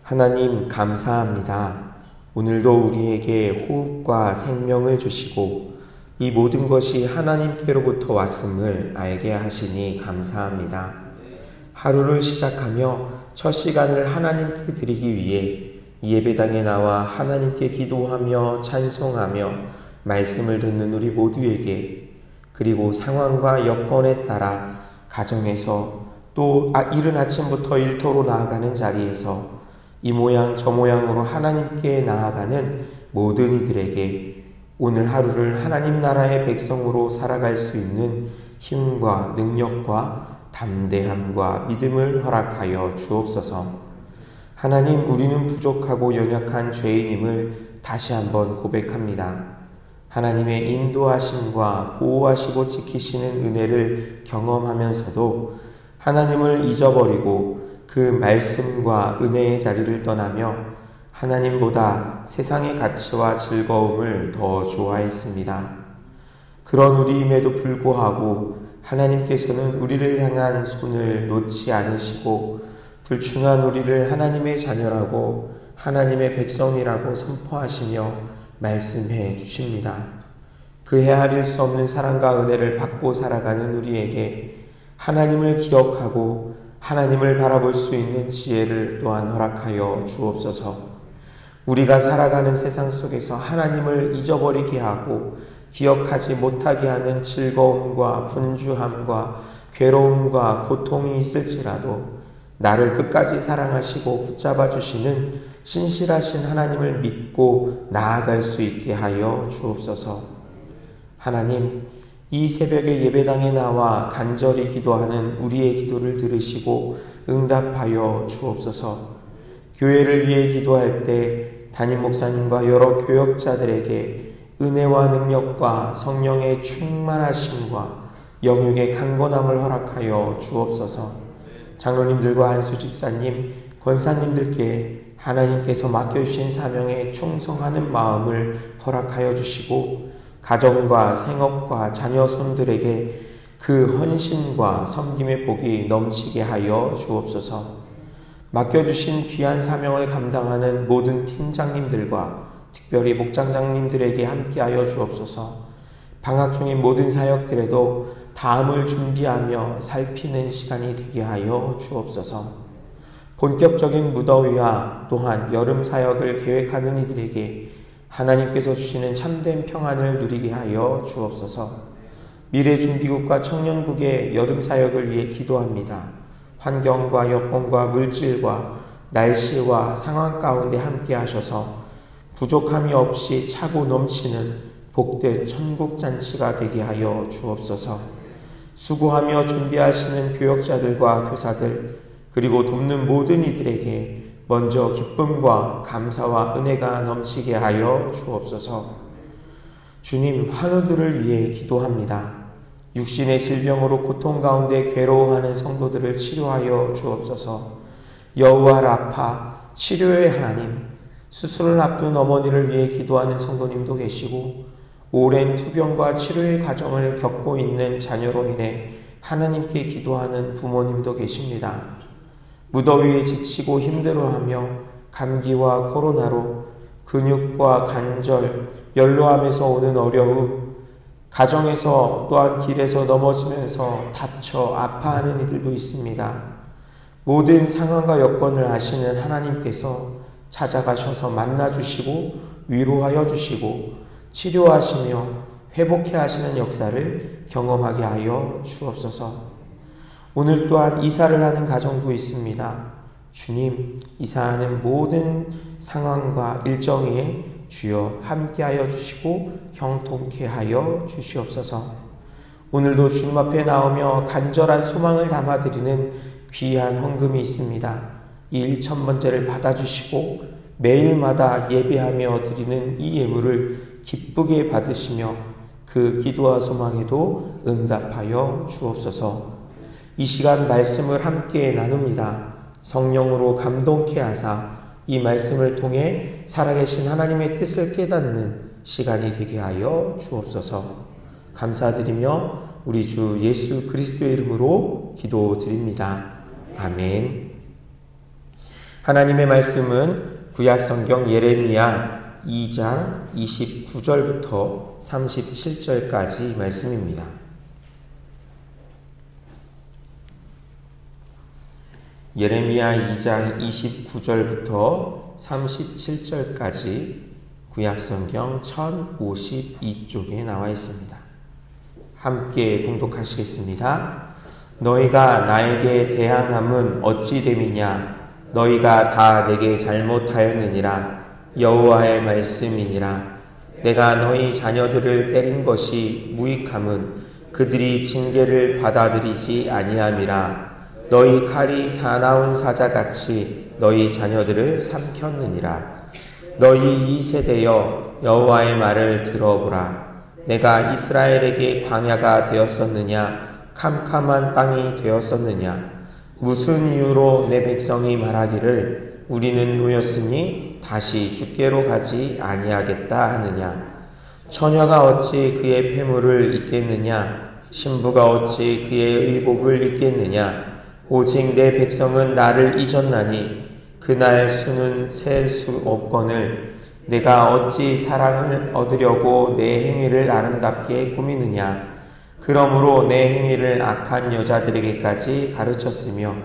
하나님 감사합니다. 오늘도 우리에게 호흡과 생명을 주시고 이 모든 것이 하나님께로부터 왔음을 알게 하시니 감사합니다. 하루를 시작하며 첫 시간을 하나님께 드리기 위해 예배당에 나와 하나님께 기도하며 찬송하며 말씀을 듣는 우리 모두에게, 그리고 상황과 여건에 따라 가정에서 또 이른 아침부터 일터로 나아가는 자리에서 이 모양 저 모양으로 하나님께 나아가는 모든 이들에게 오늘 하루를 하나님 나라의 백성으로 살아갈 수 있는 힘과 능력과 담대함과 믿음을 허락하여 주옵소서. 하나님, 우리는 부족하고 연약한 죄인임을 다시 한번 고백합니다. 하나님의 인도하심과 보호하시고 지키시는 은혜를 경험하면서도 하나님을 잊어버리고 그 말씀과 은혜의 자리를 떠나며 하나님보다 세상의 가치와 즐거움을 더 좋아했습니다. 그런 우리임에도 불구하고 하나님께서는 우리를 향한 손을 놓지 않으시고 불충한 우리를 하나님의 자녀라고 하나님의 백성이라고 선포하시며 말씀해 주십니다. 그 헤아릴 수 없는 사랑과 은혜를 받고 살아가는 우리에게 하나님을 기억하고 하나님을 바라볼 수 있는 지혜를 또한 허락하여 주옵소서. 우리가 살아가는 세상 속에서 하나님을 잊어버리게 하고 기억하지 못하게 하는 즐거움과 분주함과 괴로움과 고통이 있을지라도 나를 끝까지 사랑하시고 붙잡아 주시는 신실하신 하나님을 믿고 나아갈 수 있게 하여 주옵소서. 하나님, 이 새벽에 예배당에 나와 간절히 기도하는 우리의 기도를 들으시고 응답하여 주옵소서. 교회를 위해 기도할 때 담임 목사님과 여러 교역자들에게 은혜와 능력과 성령의 충만하심과 영육의 강건함을 허락하여 주옵소서. 장로님들과 한수 집사님, 권사님들께 하나님께서 맡겨주신 사명에 충성하는 마음을 허락하여 주시고 가정과 생업과 자녀 손들에게 그 헌신과 섬김의 복이 넘치게 하여 주옵소서. 맡겨주신 귀한 사명을 감당하는 모든 팀장님들과 특별히 목장장님들에게 함께하여 주옵소서. 방학 중인 모든 사역들에도 다음을 준비하며 살피는 시간이 되게 하여 주옵소서. 본격적인 무더위와 또한 여름 사역을 계획하는 이들에게 하나님께서 주시는 참된 평안을 누리게 하여 주옵소서. 미래준비국과 청년국의 여름 사역을 위해 기도합니다. 환경과 여건과 물질과 날씨와 상황 가운데 함께 하셔서 부족함이 없이 차고 넘치는 복된 천국잔치가 되게 하여 주옵소서. 수고하며 준비하시는 교역자들과 교사들, 그리고 돕는 모든 이들에게 먼저 기쁨과 감사와 은혜가 넘치게 하여 주옵소서. 주님, 환우들을 위해 기도합니다. 육신의 질병으로 고통 가운데 괴로워하는 성도들을 치료하여 주옵소서. 여호와 라파, 치료의 하나님, 수술을 앞둔 어머니를 위해 기도하는 성도님도 계시고 오랜 투병과 치료의 과정을 겪고 있는 자녀로 인해 하나님께 기도하는 부모님도 계십니다. 무더위에 지치고 힘들어하며 감기와 코로나로 근육과 관절, 연로함에서 오는 어려움, 가정에서 또한 길에서 넘어지면서 다쳐 아파하는 이들도 있습니다. 모든 상황과 여건을 아시는 하나님께서 찾아가셔서 만나주시고 위로하여 주시고 치료하시며 회복해 하시는 역사를 경험하게 하여 주옵소서. 오늘 또한 이사를 하는 가정도 있습니다. 주님, 이사하는 모든 상황과 일정 위에 주여 함께하여 주시고 형통케 하여 주시옵소서. 오늘도 주님 앞에 나오며 간절한 소망을 담아드리는 귀한 헌금이 있습니다. 이 1,000번째를 받아주시고 매일마다 예배하며 드리는 이 예물을 기쁘게 받으시며 그 기도와 소망에도 응답하여 주옵소서. 이 시간 말씀을 함께 나눕니다. 성령으로 감동케 하사 이 말씀을 통해 살아계신 하나님의 뜻을 깨닫는 시간이 되게 하여 주옵소서. 감사드리며 우리 주 예수 그리스도의 이름으로 기도드립니다. 아멘. 하나님의 말씀은 구약성경 예레미야 2장 29절부터 37절까지 말씀입니다. 예레미야 2장 29절부터 37절까지 구약성경 1052쪽에 나와 있습니다. 함께 봉독하시겠습니다. 너희가 나에게 대항함은 어찌 됨이냐? 너희가 다 내게 잘못하였느니라. 여호와의 말씀이니라. 내가 너희 자녀들을 때린 것이 무익함은 그들이 징계를 받아들이지 아니함이라. 너희 칼이 사나운 사자같이 너희 자녀들을 삼켰느니라. 너희 이 세대여 여호와의 말을 들어보라. 내가 이스라엘에게 광야가 되었었느냐? 캄캄한 땅이 되었었느냐? 무슨 이유로 내 백성이 말하기를 우리는 놓였으니 다시 주께로 가지 아니하겠다 하느냐? 처녀가 어찌 그의 폐물을 잊겠느냐? 신부가 어찌 그의 의복을 잊겠느냐? 오직 내 백성은 나를 잊었나니 그날 수는 셀 수 없거늘 내가 어찌 사랑을 얻으려고 내 행위를 아름답게 꾸미느냐? 그러므로 내 행위를 악한 여자들에게까지 가르쳤으며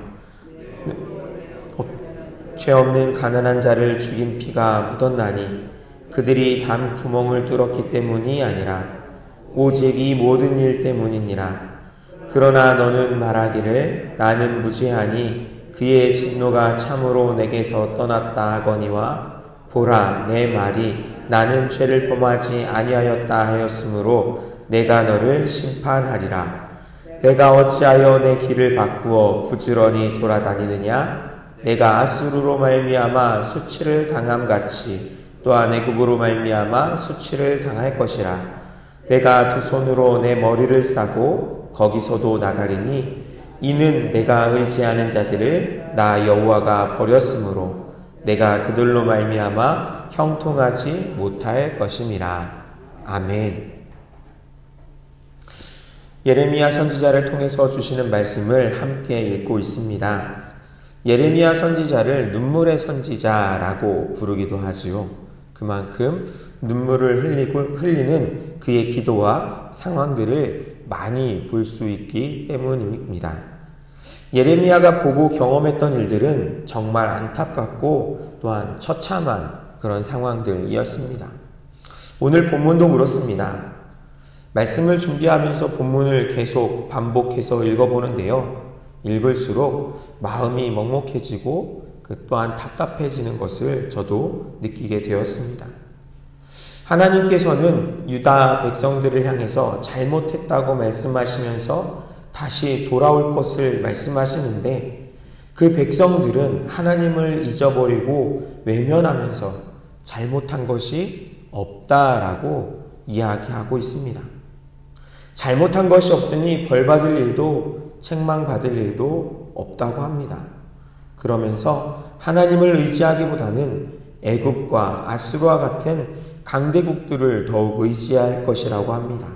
죄 없는 가난한 자를 죽인 피가 묻었나니 그들이 담 구멍을 뚫었기 때문이 아니라 오직 이 모든 일 때문이니라. 그러나 너는 말하기를 나는 무죄하니 그의 진노가 참으로 내게서 떠났다 하거니와 보라 내 말이 나는 죄를 범하지 아니하였다 하였으므로 내가 너를 심판하리라. 내가 어찌하여 내 길을 바꾸어 부지런히 돌아다니느냐? 내가 아수르로 말미암아 수치를 당함같이 또한 애굽으로 말미암아 수치를 당할 것이라. 내가 두 손으로 내 머리를 싸고 거기서도 나가리니 이는 내가 의지하는 자들을 나 여호와가 버렸으므로 내가 그들로 말미암아 형통하지 못할 것임이라. 아멘. 예레미야 선지자를 통해서 주시는 말씀을 함께 읽고 있습니다. 예레미야 선지자를 눈물의 선지자라고 부르기도 하지요. 그만큼 눈물을 흘리는 그의 기도와 상황들을 많이 볼 수 있기 때문입니다. 예레미야가 보고 경험했던 일들은 정말 안타깝고 또한 처참한 그런 상황들이었습니다. 오늘 본문도 그렇습니다. 말씀을 준비하면서 본문을 계속 반복해서 읽어보는데요. 읽을수록 마음이 먹먹해지고 또한 답답해지는 것을 저도 느끼게 되었습니다. 하나님께서는 유다 백성들을 향해서 잘못했다고 말씀하시면서 다시 돌아올 것을 말씀하시는데 그 백성들은 하나님을 잊어버리고 외면하면서 잘못한 것이 없다라고 이야기하고 있습니다. 잘못한 것이 없으니 벌받을 일도 책망받을 일도 없다고 합니다. 그러면서 하나님을 의지하기보다는 애굽과 아수르와 같은 강대국들을 더욱 의지할 것이라고 합니다.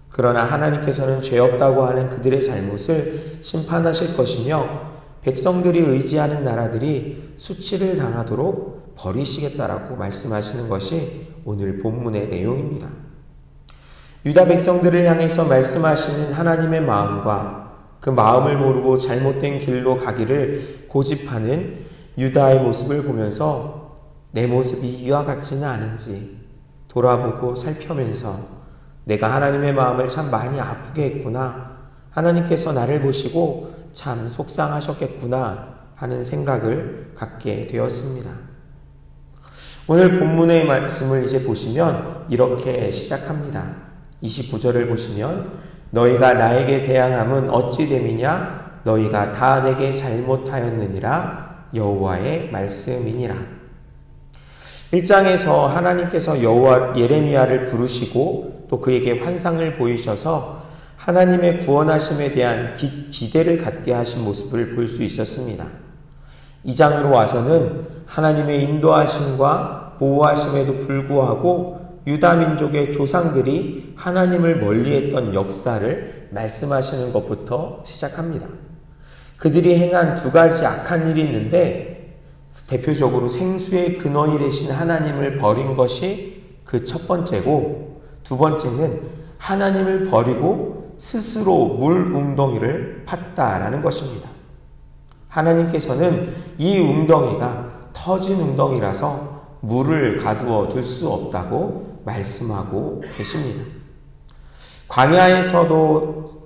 그러나 하나님께서는 죄 없다고 하는 그들의 잘못을 심판하실 것이며 백성들이 의지하는 나라들이 수치를 당하도록 버리시겠다라고 말씀하시는 것이 오늘 본문의 내용입니다. 유다 백성들을 향해서 말씀하시는 하나님의 마음과 그 마음을 모르고 잘못된 길로 가기를 고집하는 유다의 모습을 보면서 내 모습이 이와 같지는 않은지 돌아보고 살펴면서 내가 하나님의 마음을 참 많이 아프게 했구나. 하나님께서 나를 보시고 참 속상하셨겠구나 하는 생각을 갖게 되었습니다. 오늘 본문의 말씀을 이제 보시면 이렇게 시작합니다. 29절을 보시면 너희가 나에게 대항함은 어찌 됨이냐? 너희가 다 내게 잘못하였느니라. 여호와의 말씀이니라. 1장에서 하나님께서 예레미야를 부르시고 또 그에게 환상을 보이셔서 하나님의 구원하심에 대한 기대를 갖게 하신 모습을 볼 수 있었습니다. 2장으로 와서는 하나님의 인도하심과 보호하심에도 불구하고 유다 민족의 조상들이 하나님을 멀리했던 역사를 말씀하시는 것부터 시작합니다. 그들이 행한 두 가지 악한 일이 있는데 대표적으로 생수의 근원이 되신 하나님을 버린 것이 그 첫 번째고, 두 번째는 하나님을 버리고 스스로 물 웅덩이를 팠다라는 것입니다. 하나님께서는 이 웅덩이가 터진 웅덩이라서 물을 가두어 둘 수 없다고 말씀하고 계십니다.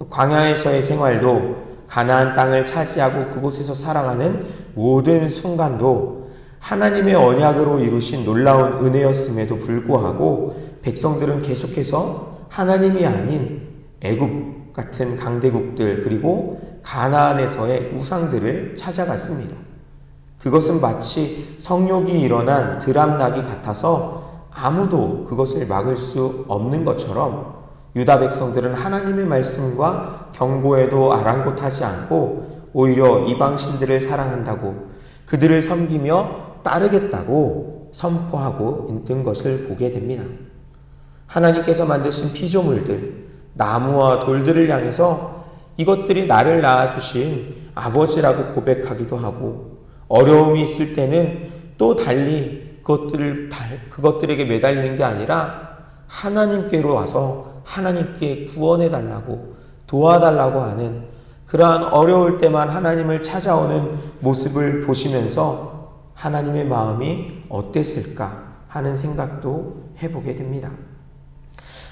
광야에서의 생활도, 가나안 땅을 차지하고 그곳에서 살아가는 모든 순간도 하나님의 언약으로 이루신 놀라운 은혜였음에도 불구하고 백성들은 계속해서 하나님이 아닌 애굽 같은 강대국들, 그리고 가나안에서의 우상들을 찾아갔습니다. 그것은 마치 성욕이 일어난 드람나기 같아서 아무도 그것을 막을 수 없는 것처럼 유다 백성들은 하나님의 말씀과 경고에도 아랑곳하지 않고 오히려 이방신들을 사랑한다고, 그들을 섬기며 따르겠다고 선포하고 있는 것을 보게 됩니다. 하나님께서 만드신 피조물들, 나무와 돌들을 향해서 이것들이 나를 낳아주신 아버지라고 고백하기도 하고, 어려움이 있을 때는 또 달리 그것들에게 매달리는 게 아니라 하나님께로 와서 하나님께 구원해달라고, 도와달라고 하는, 그러한 어려울 때만 하나님을 찾아오는 모습을 보시면서 하나님의 마음이 어땠을까 하는 생각도 해보게 됩니다.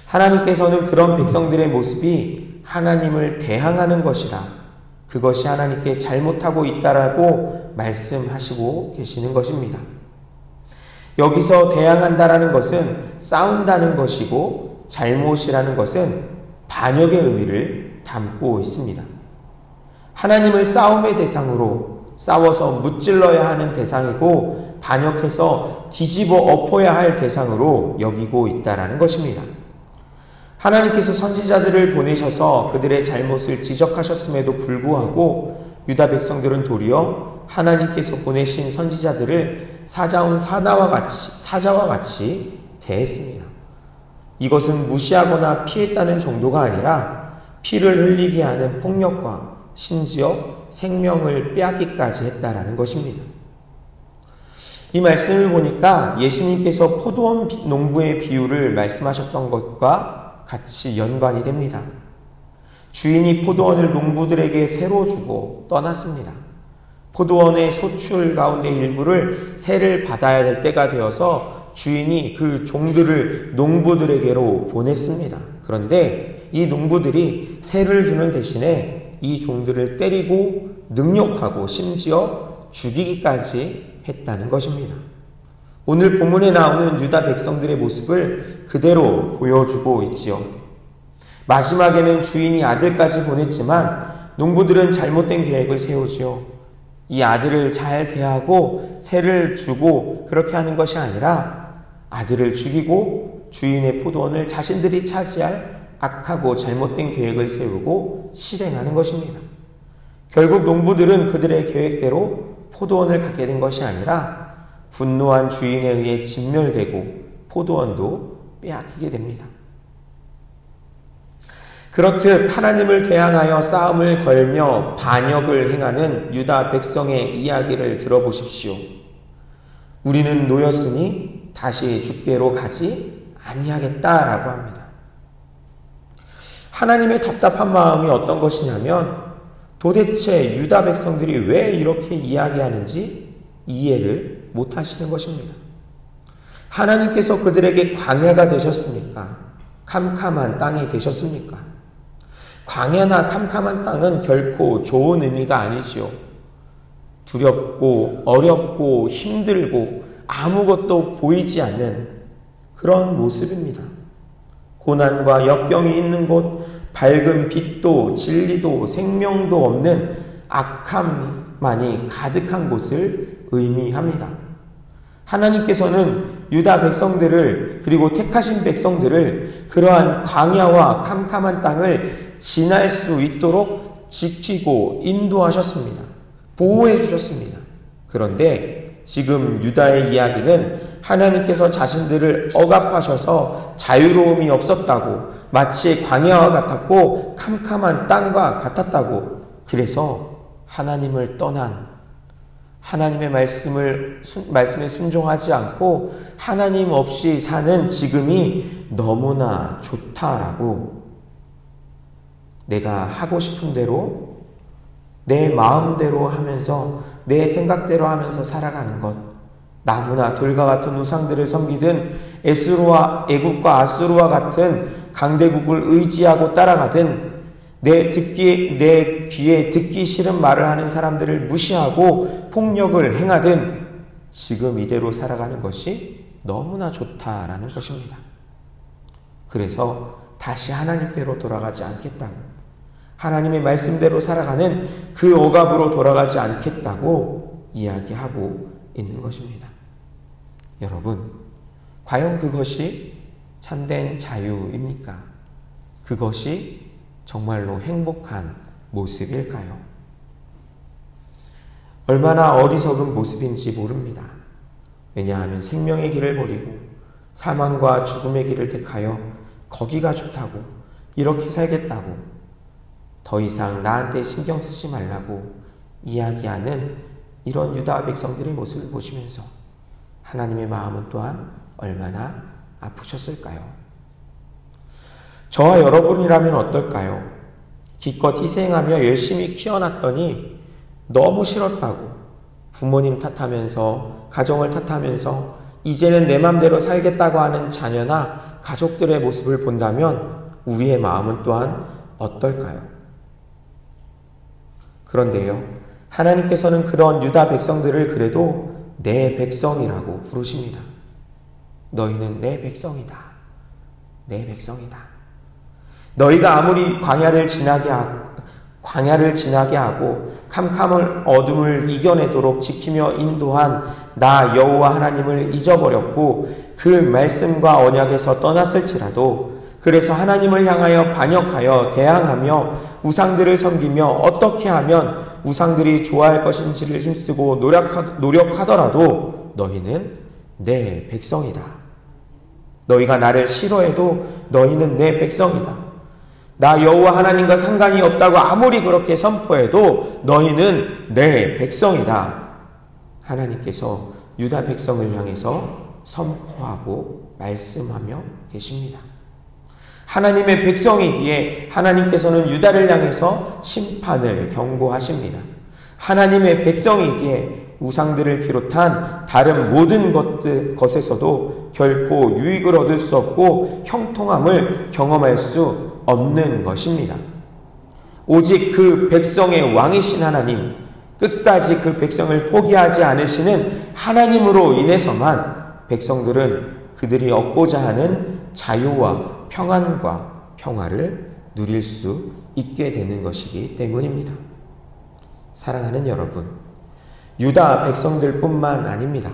하나님께서는 그런 백성들의 모습이 하나님을 대항하는 것이라, 그것이 하나님께 잘못하고 있다라고 말씀하시고 계시는 것입니다. 여기서 대항한다라는 것은 싸운다는 것이고, 잘못이라는 것은 반역의 의미를 담고 있습니다. 하나님을 싸움의 대상으로, 싸워서 무찔러야 하는 대상이고, 반역해서 뒤집어 엎어야 할 대상으로 여기고 있다라는 것입니다. 하나님께서 선지자들을 보내셔서 그들의 잘못을 지적하셨음에도 불구하고 유다 백성들은 도리어 하나님께서 보내신 선지자들을 사자운 사자와 같이 대했습니다. 이것은 무시하거나 피했다는 정도가 아니라 피를 흘리게 하는 폭력과 심지어 생명을 빼앗기까지 했다라는 것입니다. 이 말씀을 보니까 예수님께서 포도원 농부의 비유를 말씀하셨던 것과 같이 연관이 됩니다. 주인이 포도원을 농부들에게 새로 주고 떠났습니다. 포도원의 소출 가운데 일부를 세를 받아야 될 때가 되어서 주인이 그 종들을 농부들에게로 보냈습니다. 그런데 이 농부들이 세를 주는 대신에 이 종들을 때리고 능욕하고 심지어 죽이기까지 했다는 것입니다. 오늘 본문에 나오는 유다 백성들의 모습을 그대로 보여주고 있지요. 마지막에는 주인이 아들까지 보냈지만 농부들은 잘못된 계획을 세우지요. 이 아들을 잘 대하고 세를 주고 그렇게 하는 것이 아니라 아들을 죽이고 주인의 포도원을 자신들이 차지할 악하고 잘못된 계획을 세우고 실행하는 것입니다. 결국 농부들은 그들의 계획대로 포도원을 갖게 된 것이 아니라 분노한 주인에 의해 진멸되고 포도원도 빼앗기게 됩니다. 그렇듯 하나님을 대항하여 싸움을 걸며 반역을 행하는 유다 백성의 이야기를 들어보십시오. 우리는 노였으니 다시 주께로 가지 아니하겠다라고 합니다. 하나님의 답답한 마음이 어떤 것이냐면 도대체 유다 백성들이 왜 이렇게 이야기하는지 이해를 못하시는 것입니다. 하나님께서 그들에게 광야가 되셨습니까? 캄캄한 땅이 되셨습니까? 광야나 캄캄한 땅은 결코 좋은 의미가 아니지요. 두렵고 어렵고 힘들고 아무것도 보이지 않는 그런 모습입니다. 고난과 역경이 있는 곳, 밝은 빛도 진리도 생명도 없는 악함만이 가득한 곳을 의미합니다. 하나님께서는 유다 백성들을, 그리고 택하신 백성들을 그러한 광야와 캄캄한 땅을 지날 수 있도록 지키고 인도하셨습니다. 보호해 주셨습니다. 그런데 지금 유다의 이야기는 하나님께서 자신들을 억압하셔서 자유로움이 없었다고, 마치 광야와 같았고 캄캄한 땅과 같았다고, 그래서 하나님을 떠난, 하나님의 말씀에 순종하지 않고 하나님 없이 사는 지금이 너무나 좋다라고 내가 하고 싶은 대로 내 마음대로 하면서 내 생각대로 하면서 살아가는 것, 나무나 돌과 같은 우상들을 섬기든 애국과 아수르와 같은 강대국을 의지하고 따라가든 내 귀에 듣기 싫은 말을 하는 사람들을 무시하고 폭력을 행하든 지금 이대로 살아가는 것이 너무나 좋다라는 것입니다. 그래서 다시 하나님께로 돌아가지 않겠다고, 하나님의 말씀대로 살아가는 그 억압으로 돌아가지 않겠다고 이야기하고 있는 것입니다. 여러분, 과연 그것이 참된 자유입니까? 그것이 정말로 행복한 모습일까요? 얼마나 어리석은 모습인지 모릅니다. 왜냐하면 생명의 길을 버리고 사망과 죽음의 길을 택하여 거기가 좋다고, 이렇게 살겠다고, 더 이상 나한테 신경 쓰지 말라고 이야기하는 이런 유다 백성들의 모습을 보시면서 하나님의 마음은 또한 얼마나 아프셨을까요? 저와 여러분이라면 어떨까요? 기껏 희생하며 열심히 키워놨더니 너무 싫었다고 부모님 탓하면서, 가정을 탓하면서 이제는 내 맘대로 살겠다고 하는 자녀나 가족들의 모습을 본다면 우리의 마음은 또한 어떨까요? 그런데요, 하나님께서는 그런 유다 백성들을 그래도 내 백성이라고 부르십니다. 너희는 내 백성이다. 내 백성이다. 너희가 아무리 광야를 지나게 하고 캄캄한 어둠을 이겨내도록 지키며 인도한 나 여호와 하나님을 잊어버렸고 그 말씀과 언약에서 떠났을지라도, 그래서 하나님을 향하여 반역하여 대항하며 우상들을 섬기며 어떻게 하면 우상들이 좋아할 것인지를 힘쓰고 노력하더라도 너희는 내 백성이다. 너희가 나를 싫어해도 너희는 내 백성이다. 나 여호와 하나님과 상관이 없다고 아무리 그렇게 선포해도 너희는 내 백성이다. 하나님께서 유다 백성을 향해서 선포하고 말씀하며 계십니다. 하나님의 백성이기에 하나님께서는 유다를 향해서 심판을 경고하십니다. 하나님의 백성이기에 우상들을 비롯한 다른 모든 것에서도 결코 유익을 얻을 수 없고 형통함을 경험할 수 없는 것입니다. 오직 그 백성의 왕이신 하나님, 끝까지 그 백성을 포기하지 않으시는 하나님으로 인해서만 백성들은 그들이 얻고자 하는 자유와 평안과 평화를 누릴 수 있게 되는 것이기 때문입니다. 사랑하는 여러분, 유다 백성들뿐만 아닙니다.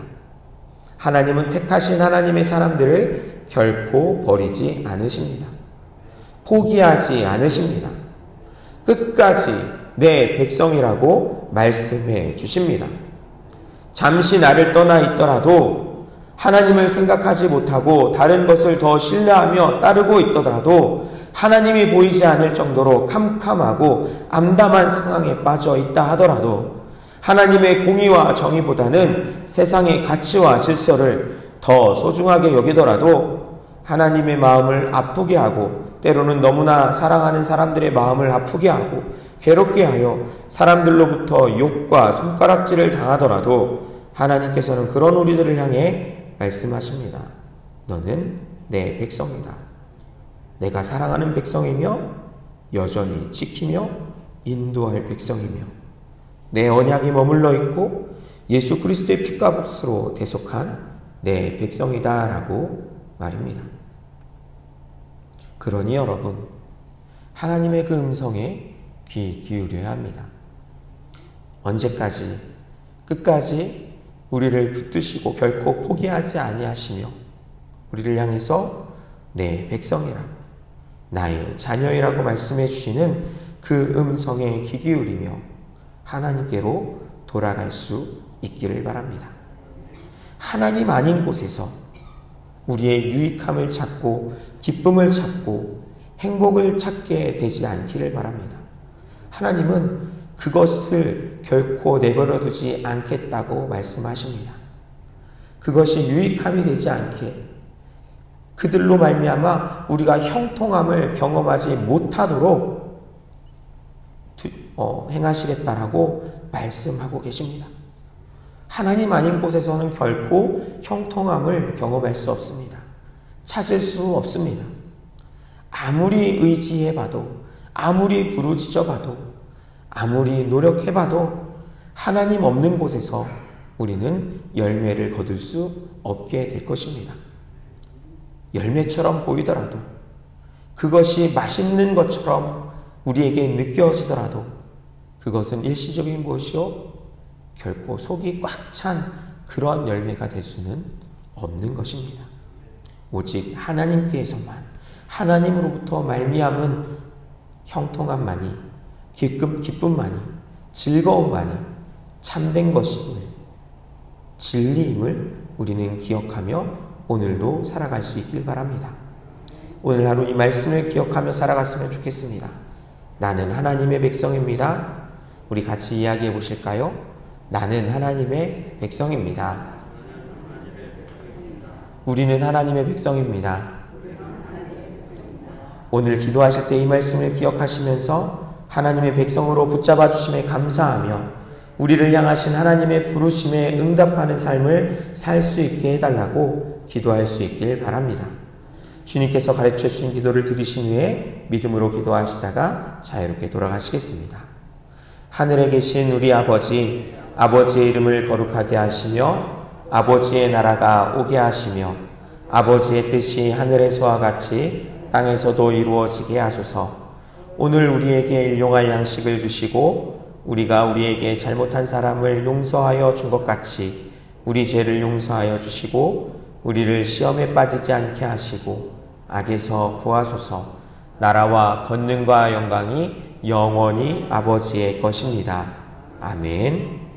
하나님은 택하신 하나님의 사람들을 결코 버리지 않으십니다. 포기하지 않으십니다. 끝까지 내 백성이라고 말씀해 주십니다. 잠시 나를 떠나 있더라도, 하나님을 생각하지 못하고 다른 것을 더 신뢰하며 따르고 있더라도, 하나님이 보이지 않을 정도로 캄캄하고 암담한 상황에 빠져 있다 하더라도, 하나님의 공의와 정의보다는 세상의 가치와 질서를 더 소중하게 여기더라도, 하나님의 마음을 아프게 하고 때로는 너무나 사랑하는 사람들의 마음을 아프게 하고 괴롭게 하여 사람들로부터 욕과 손가락질을 당하더라도 하나님께서는 그런 우리들을 향해 말씀하십니다. 너는 내 백성이다. 내가 사랑하는 백성이며 여전히 지키며 인도할 백성이며 내 언약이 머물러 있고 예수 그리스도의 피가 값으로 대속한 내 백성이다 라고 말입니다. 그러니 여러분, 하나님의 그 음성에 귀 기울여야 합니다. 언제까지? 끝까지 우리를 붙드시고 결코 포기하지 아니하시며 우리를 향해서 내 백성이라고, 나의 자녀이라고 말씀해 주시는 그 음성에 귀 기울이며 하나님께로 돌아갈 수 있기를 바랍니다. 하나님 아닌 곳에서 우리의 유익함을 찾고 기쁨을 찾고 행복을 찾게 되지 않기를 바랍니다. 하나님은 그것을 우리를 결코 내버려두지 않겠다고 말씀하십니다. 그것이 유익함이 되지 않게 그들로 말미암아 우리가 형통함을 경험하지 못하도록 행하시겠다라고 말씀하고 계십니다. 하나님 아닌 곳에서는 결코 형통함을 경험할 수 없습니다. 찾을 수 없습니다. 아무리 의지해봐도, 아무리 부르짖어봐도, 아무리 노력해봐도 하나님 없는 곳에서 우리는 열매를 거둘 수 없게 될 것입니다. 열매처럼 보이더라도, 그것이 맛있는 것처럼 우리에게 느껴지더라도 그것은 일시적인 것이요 결코 속이 꽉 찬 그런 열매가 될 수는 없는 것입니다. 오직 하나님께서만, 하나님으로부터 말미암은 형통함만이, 기쁨만이, 즐거움만이 참된 것임을, 진리임을 우리는 기억하며 오늘도 살아갈 수 있길 바랍니다. 오늘 하루 이 말씀을 기억하며 살아갔으면 좋겠습니다. 나는 하나님의 백성입니다. 우리 같이 이야기해 보실까요? 나는 하나님의 백성입니다. 우리는 하나님의 백성입니다. 오늘 기도하실 때 이 말씀을 기억하시면서 하나님의 백성으로 붙잡아 주심에 감사하며 우리를 향하신 하나님의 부르심에 응답하는 삶을 살 수 있게 해달라고 기도할 수 있길 바랍니다. 주님께서 가르쳐 주신 기도를 들으신 후에 믿음으로 기도하시다가 자유롭게 돌아가시겠습니다. 하늘에 계신 우리 아버지, 아버지의 이름을 거룩하게 하시며 아버지의 나라가 오게 하시며 아버지의 뜻이 하늘에서와 같이 땅에서도 이루어지게 하소서. 오늘 우리에게 일용할 양식을 주시고 우리가 우리에게 잘못한 사람을 용서하여 준 것 같이 우리 죄를 용서하여 주시고 우리를 시험에 빠지지 않게 하시고 악에서 구하소서. 나라와 권능과 영광이 영원히 아버지의 것입니다. 아멘.